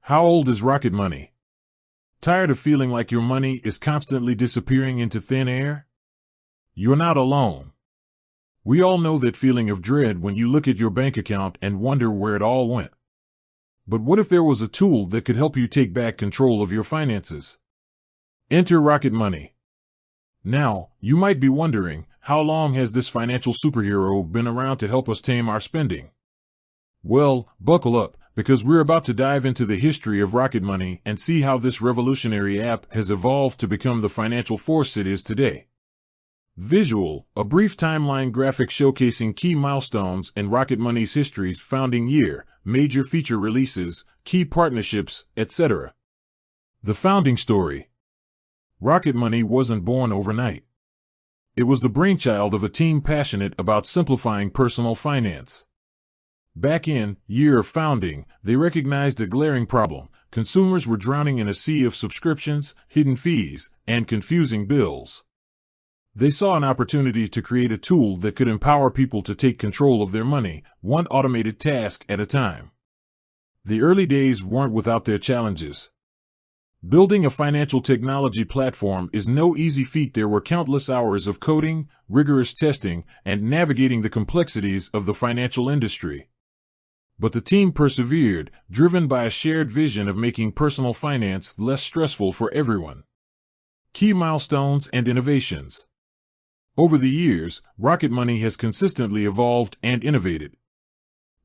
How old is Rocket Money? Tired of feeling like your money is constantly disappearing into thin air? You're not alone. We all know that feeling of dread when you look at your bank account and wonder where it all went. But what if there was a tool that could help you take back control of your finances? Enter Rocket Money. Now, you might be wondering, how long has this financial superhero been around to help us tame our spending? Well, buckle up, because we're about to dive into the history of Rocket Money and see how this revolutionary app has evolved to become the financial force it is today. Visual, a brief timeline graphic showcasing key milestones in Rocket Money's history's founding year, major feature releases, key partnerships, etc. The founding story. Rocket Money wasn't born overnight. It was the brainchild of a team passionate about simplifying personal finance. Back in year of founding, they recognized a glaring problem. Consumers were drowning in a sea of subscriptions, hidden fees, and confusing bills. They saw an opportunity to create a tool that could empower people to take control of their money, one automated task at a time. The early days weren't without their challenges. Building a financial technology platform is no easy feat. There were countless hours of coding, rigorous testing, and navigating the complexities of the financial industry. But the team persevered, driven by a shared vision of making personal finance less stressful for everyone. Key milestones and innovations. Over the years, Rocket Money has consistently evolved and innovated.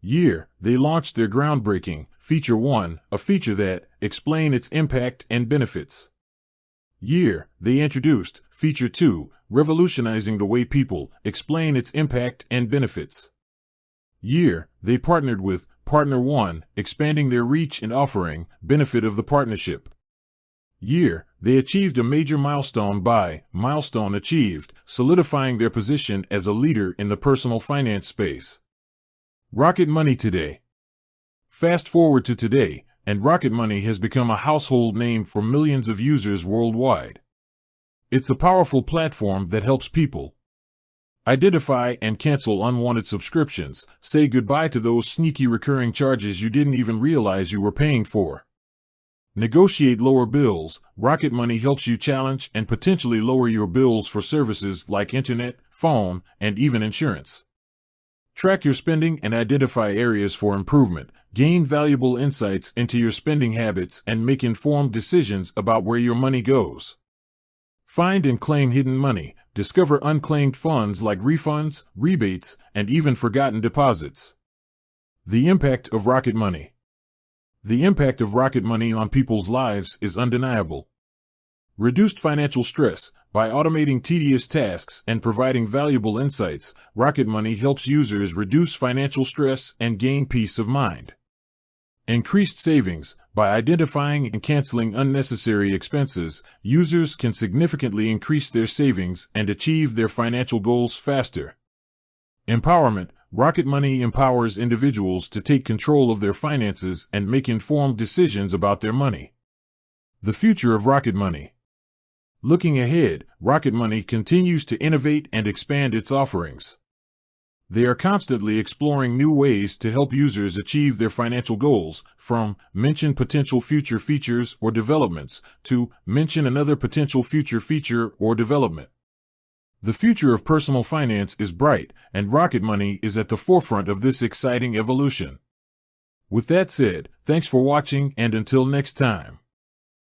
They launched their groundbreaking Feature 1, a feature that explained its impact and benefits. They introduced Feature 2, revolutionizing the way people explain its impact and benefits. They partnered with Partner 1, expanding their reach and offering benefit of the partnership. They achieved a major milestone by Milestone Achieved, solidifying their position as a leader in the personal finance space. Rocket Money today. Fast forward to today, and Rocket Money has become a household name for millions of users worldwide. It's a powerful platform that helps people identify and cancel unwanted subscriptions, say goodbye to those sneaky recurring charges you didn't even realize you were paying for. Negotiate lower bills. Rocket Money helps you challenge and potentially lower your bills for services like internet, phone, and even insurance. Track your spending and identify areas for improvement. Gain valuable insights into your spending habits and make informed decisions about where your money goes. Find and claim hidden money. Discover unclaimed funds like refunds, rebates, and even forgotten deposits. The impact of Rocket Money. The impact of Rocket Money on people's lives is undeniable. Reduced financial stress. By automating tedious tasks and providing valuable insights, Rocket Money helps users reduce financial stress and gain peace of mind. Increased savings. By identifying and canceling unnecessary expenses, users can significantly increase their savings and achieve their financial goals faster. Empowerment. Rocket Money empowers individuals to take control of their finances and make informed decisions about their money. The future of Rocket Money. Looking ahead, Rocket Money continues to innovate and expand its offerings. They are constantly exploring new ways to help users achieve their financial goals, from mention potential future features or developments to mention another potential future feature or development. The future of personal finance is bright, and Rocket Money is at the forefront of this exciting evolution. With that said, thanks for watching, and until next time.